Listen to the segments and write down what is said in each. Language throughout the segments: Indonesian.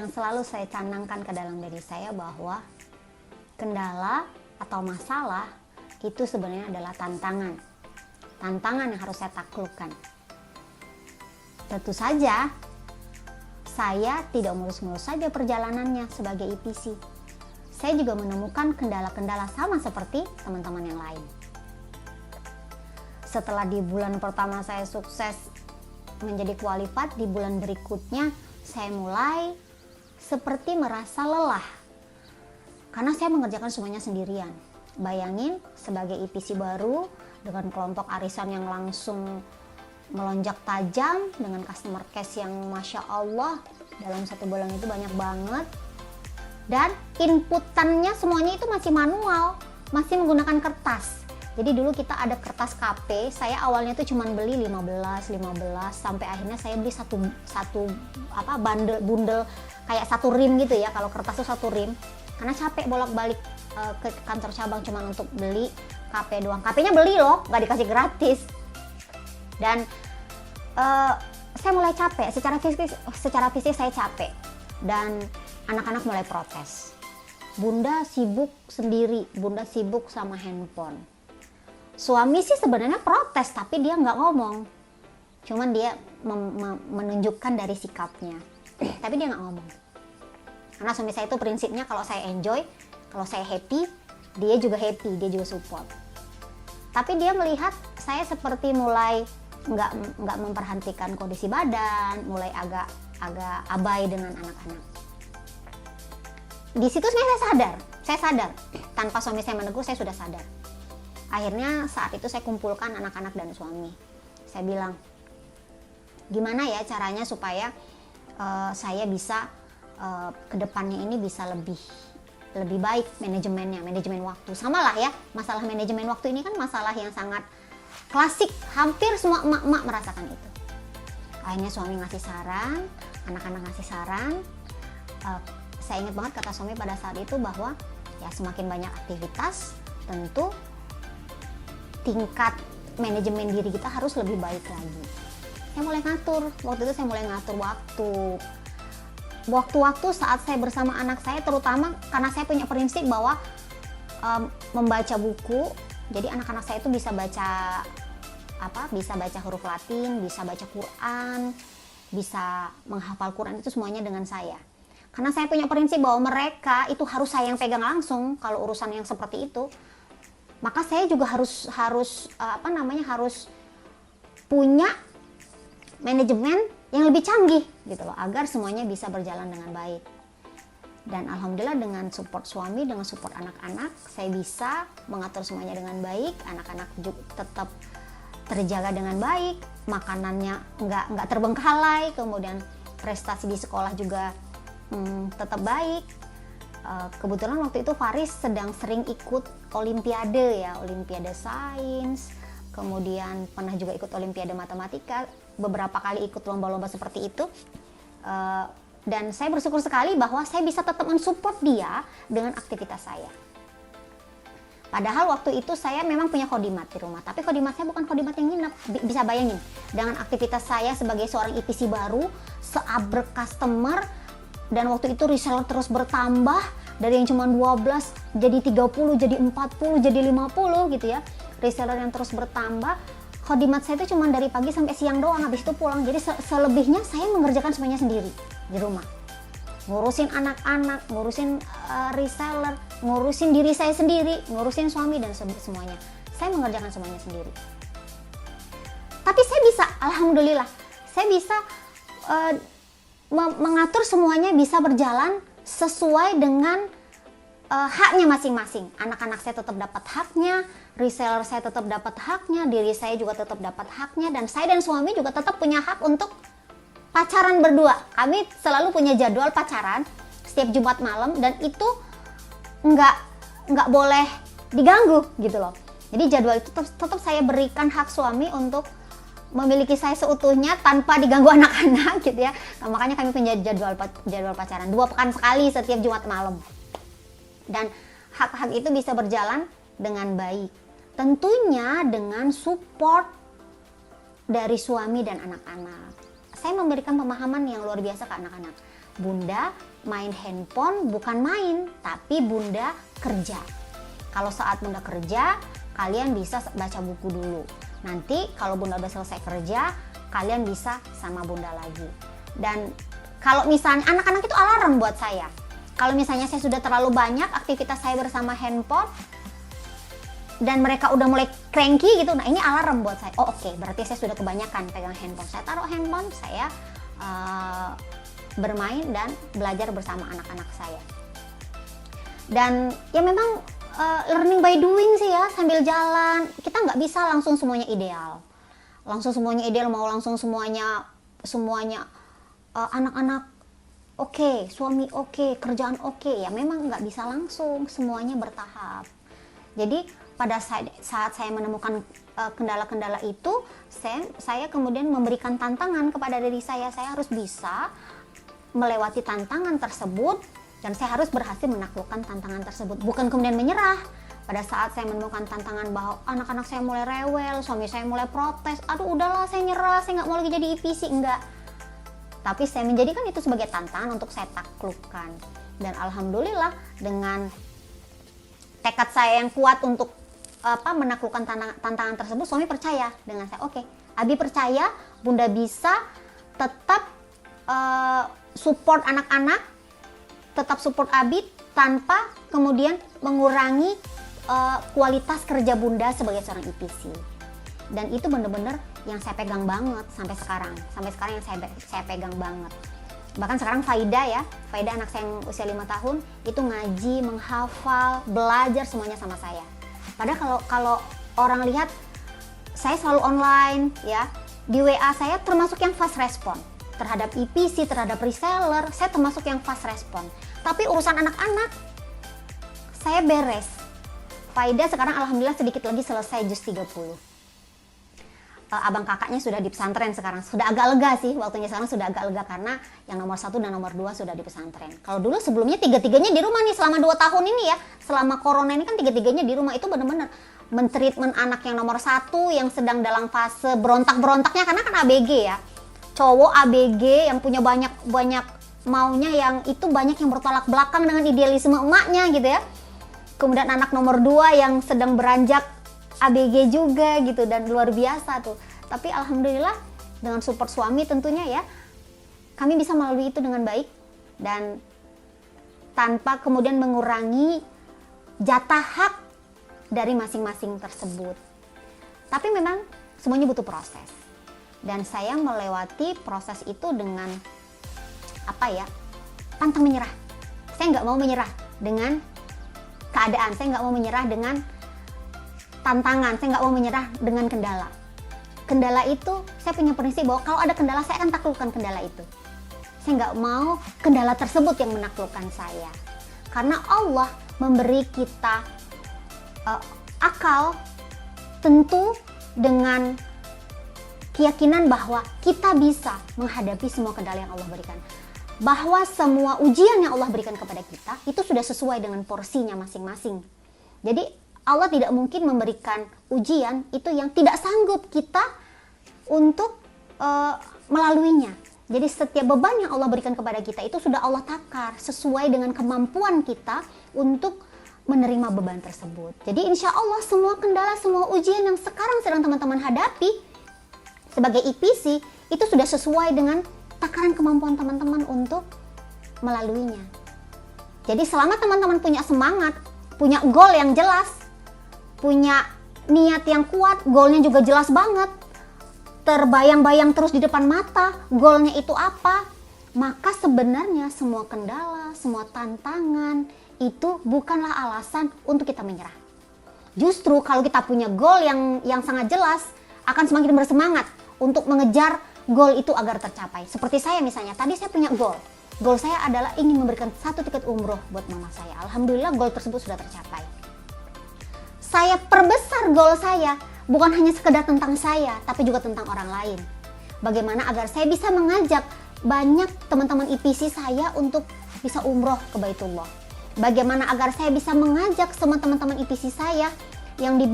yang selalu saya canangkan ke dalam diri saya bahwa kendala atau masalah itu sebenarnya adalah tantangan. Tantangan yang harus saya taklukkan. Tentu saja saya tidak mulus-mulus saja perjalanannya sebagai IPC. Saya juga menemukan kendala-kendala sama seperti teman-teman yang lain. Setelah di bulan pertama saya sukses menjadi qualified, di bulan berikutnya saya mulai seperti merasa lelah. Karena saya mengerjakan semuanya sendirian. Bayangin sebagai IPC baru dengan kelompok arisan yang langsung melonjak tajam dengan customer case yang Masya Allah dalam 1 bulan itu banyak banget. Dan inputannya semuanya itu masih manual, masih menggunakan kertas. Jadi dulu kita ada kertas KP, saya awalnya itu cuma beli 15 sampai akhirnya saya beli satu bundle kayak 1 rim gitu ya. Kalau kertas itu 1 rim. Karena capek bolak-balik ke kantor cabang cuma untuk beli KP doang. KP-nya beli loh, nggak dikasih gratis. Dan saya mulai capek, secara fisik saya capek. Dan anak-anak mulai protes. Bunda sibuk sendiri, bunda sibuk sama handphone. Suami sih sebenarnya protes, tapi dia nggak ngomong. Cuman dia menunjukkan dari sikapnya. Tapi dia nggak ngomong. Karena suami saya itu prinsipnya kalau saya enjoy, kalau saya happy, dia juga happy, dia juga support. Tapi dia melihat saya seperti mulai nggak memperhatikan kondisi badan, mulai agak abai dengan anak-anak. Di situ sebenarnya saya sadar, tanpa suami saya menegur saya sudah sadar. Akhirnya saat itu saya kumpulkan anak-anak dan suami. Saya bilang, gimana ya caranya supaya saya bisa kedepannya ini bisa lebih baik manajemen waktu. Sama lah ya, masalah manajemen waktu ini kan masalah yang sangat klasik, hampir semua emak-emak merasakan itu. Akhirnya suami ngasih saran, anak-anak ngasih saran. Saya ingat banget kata suami pada saat itu bahwa ya semakin banyak aktivitas, tentu tingkat manajemen diri kita harus lebih baik lagi. Saya mulai ngatur, waktu itu saya mulai ngatur waktu saat saya bersama anak saya, terutama karena saya punya prinsip bahwa membaca buku. Jadi anak-anak saya itu bisa baca huruf Latin, bisa baca Quran, bisa menghafal Quran, itu semuanya dengan saya. Karena saya punya prinsip bahwa mereka itu harus saya yang pegang langsung kalau urusan yang seperti itu. Maka saya juga harus punya manajemen yang lebih canggih gitu loh, agar semuanya bisa berjalan dengan baik. Dan alhamdulillah dengan support suami, dengan support anak-anak, saya bisa mengatur semuanya dengan baik. Anak-anak juga tetap terjaga dengan baik, makanannya nggak terbengkalai, kemudian prestasi di sekolah juga tetap baik. Kebetulan waktu itu Faris sedang sering ikut olimpiade ya, olimpiade sains, kemudian pernah juga ikut olimpiade matematika, beberapa kali ikut lomba-lomba seperti itu. Dan saya bersyukur sekali bahwa saya bisa tetap mensupport dia dengan aktivitas saya. Padahal waktu itu saya memang punya khodimat di rumah, tapi khodimat saya bukan khodimat yang nginep. Bisa bayangin, dengan aktivitas saya sebagai seorang IPC baru, seabrek customer, dan waktu itu reseller terus bertambah, dari yang cuma 12 jadi 30, jadi 40, jadi 50 gitu ya. Reseller yang terus bertambah, khodimat saya itu cuma dari pagi sampai siang doang, habis itu pulang. Jadi selebihnya saya mengerjakan semuanya sendiri di rumah. Ngurusin anak-anak, ngurusin reseller, ngurusin diri saya sendiri, ngurusin suami dan semuanya. Saya mengerjakan semuanya sendiri. Tapi saya bisa, alhamdulillah, saya bisa mengatur semuanya bisa berjalan sesuai dengan haknya masing-masing. Anak-anak saya tetap dapat haknya, reseller saya tetap dapat haknya, diri saya juga tetap dapat haknya, dan saya dan suami juga tetap punya hak untuk pacaran berdua. Kami selalu punya jadwal pacaran setiap Jumat malam, dan itu nggak boleh diganggu gitu loh. Jadi jadwal itu tetap saya berikan hak suami untuk memiliki saya seutuhnya tanpa diganggu anak-anak gitu ya. Nah, makanya kami punya jadwal pacaran 2 pekan sekali setiap Jumat malam. Dan hak-hak itu bisa berjalan dengan baik. Tentunya dengan support dari suami dan anak-anak. Saya memberikan pemahaman yang luar biasa ke anak-anak. Bunda main handphone bukan main, tapi Bunda kerja. Kalau saat Bunda kerja, kalian bisa baca buku dulu. Nanti kalau Bunda udah selesai kerja, kalian bisa sama Bunda lagi. Dan kalau misalnya anak-anak itu alarm buat saya. Kalau misalnya saya sudah terlalu banyak aktivitas saya bersama handphone dan mereka udah mulai cranky gitu, nah ini alarm buat saya. Oh oke, berarti saya sudah kebanyakan pegang handphone. Saya taruh handphone, saya bermain dan belajar bersama anak-anak saya. Dan ya memang learning by doing sih ya, sambil jalan. Kita nggak bisa langsung semuanya ideal. Mau langsung semuanya anak-anak oke, suami oke, kerjaan oke. Ya memang nggak bisa langsung, semuanya bertahap. Jadi pada saat saya menemukan kendala-kendala itu, saya kemudian memberikan tantangan kepada diri saya. Saya harus bisa melewati tantangan tersebut dan saya harus berhasil menaklukkan tantangan tersebut. Bukan kemudian menyerah. Pada saat saya menemukan tantangan bahwa anak-anak saya mulai rewel, suami saya mulai protes, aduh udahlah saya nyerah, saya nggak mau lagi jadi IPC, enggak. Tapi saya menjadikan itu sebagai tantangan untuk saya taklukkan. Dan alhamdulillah dengan tekad saya yang kuat untuk menaklukkan tantangan tersebut, suami percaya dengan saya. Oke, Abi percaya Bunda bisa tetap support anak-anak, tetap support Abi tanpa kemudian mengurangi kualitas kerja Bunda sebagai seorang IPC. Dan itu benar-benar yang saya pegang banget sampai sekarang yang saya pegang banget. Bahkan sekarang Faida anak saya yang usia 5 tahun itu ngaji, menghafal, belajar semuanya sama saya. Padahal kalau orang lihat saya selalu online ya, di WA saya termasuk yang fast respon terhadap IPC, terhadap reseller, saya termasuk yang fast respon. Tapi urusan anak-anak saya beres. Faida sekarang alhamdulillah sedikit lagi selesai juz 30. Abang kakaknya sudah di pesantren sekarang, sudah agak lega sih, waktunya sekarang sudah agak lega karena yang nomor 1 dan nomor 2 sudah di pesantren. Kalau dulu sebelumnya tiga-tiganya di rumah nih selama 2 tahun ini ya, selama corona ini kan tiga-tiganya di rumah. Itu benar-benar mentreatment anak yang nomor 1 yang sedang dalam fase berontak-berontaknya karena kan ABG ya, cowok ABG yang punya banyak maunya, yang itu banyak yang bertolak belakang dengan idealisme emaknya gitu ya. Kemudian anak nomor 2 yang sedang beranjak ABG juga gitu, dan luar biasa tuh. Tapi alhamdulillah dengan support suami tentunya ya, kami bisa melalui itu dengan baik dan tanpa kemudian mengurangi jatah hak dari masing-masing tersebut. Tapi memang semuanya butuh proses. Dan saya melewati proses itu dengan pantang menyerah. Saya nggak mau menyerah dengan keadaan, saya nggak mau menyerah dengan tantangan, saya nggak mau menyerah dengan kendala. Kendala itu saya punya prinsip bahwa kalau ada kendala saya akan taklukkan kendala itu. Saya nggak mau kendala tersebut yang menaklukkan saya, karena Allah memberi kita akal tentu dengan keyakinan bahwa kita bisa menghadapi semua kendala yang Allah berikan, bahwa semua ujian yang Allah berikan kepada kita itu sudah sesuai dengan porsinya masing-masing. Jadi Allah tidak mungkin memberikan ujian itu yang tidak sanggup kita untuk melaluinya. Jadi setiap beban yang Allah berikan kepada kita itu sudah Allah takar sesuai dengan kemampuan kita untuk menerima beban tersebut. Jadi insya Allah semua kendala, semua ujian yang sekarang sedang teman-teman hadapi sebagai IPC itu sudah sesuai dengan takaran kemampuan teman-teman untuk melaluinya. Jadi selama teman-teman punya semangat, punya goal yang jelas, punya niat yang kuat, goalnya juga jelas banget, terbayang-bayang terus di depan mata, goalnya itu apa, maka sebenarnya semua kendala, semua tantangan itu bukanlah alasan untuk kita menyerah. Justru kalau kita punya goal yang sangat jelas, akan semakin bersemangat untuk mengejar goal itu agar tercapai. Seperti saya misalnya, tadi saya punya goal. Goal saya adalah ingin memberikan 1 tiket umroh buat mama saya. Alhamdulillah goal tersebut sudah tercapai. Saya perbesar goal saya, bukan hanya sekedar tentang saya, tapi juga tentang orang lain. Bagaimana agar saya bisa mengajak banyak teman-teman IPC saya untuk bisa umroh ke Baitullah. Bagaimana agar saya bisa mengajak semua teman-teman IPC saya yang di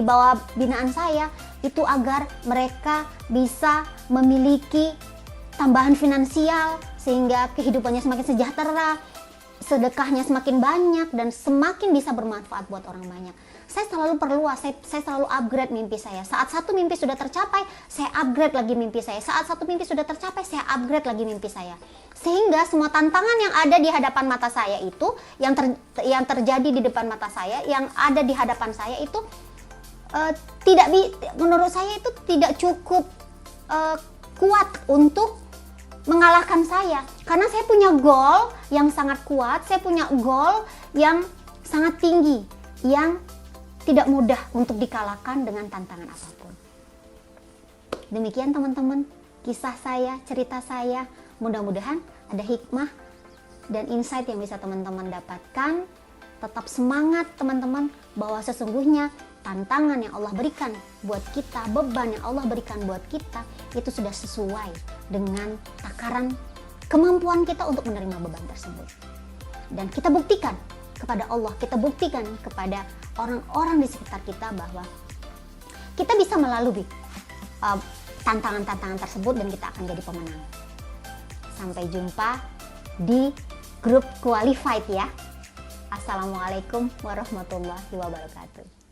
bawah binaan saya itu agar mereka bisa memiliki tambahan finansial sehingga kehidupannya semakin sejahtera, sedekahnya semakin banyak, dan semakin bisa bermanfaat buat orang banyak. Saya selalu perluas, saya selalu upgrade mimpi saya. Saat satu mimpi sudah tercapai, saya upgrade lagi mimpi saya. Saat satu mimpi sudah tercapai, saya upgrade lagi mimpi saya. Sehingga semua tantangan yang ada di hadapan mata saya itu, yang terjadi di depan mata saya, yang ada di hadapan saya itu, menurut saya itu tidak cukup kuat untuk mengalahkan saya. Karena saya punya goal yang sangat kuat, saya punya goal yang sangat tinggi, yang tidak mudah untuk dikalahkan dengan tantangan apapun. Demikian teman-teman, kisah saya, cerita saya. Mudah-mudahan ada hikmah dan insight yang bisa teman-teman dapatkan. Tetap semangat teman-teman, bahwa sesungguhnya tantangan yang Allah berikan buat kita, beban yang Allah berikan buat kita, itu sudah sesuai dengan takaran kemampuan kita untuk menerima beban tersebut. Dan kita buktikan kepada Allah, kita buktikan kepada orang-orang di sekitar kita bahwa kita bisa melalui tantangan-tantangan tersebut dan kita akan jadi pemenang. Sampai jumpa di grup qualified ya. Assalamualaikum warahmatullahi wabarakatuh.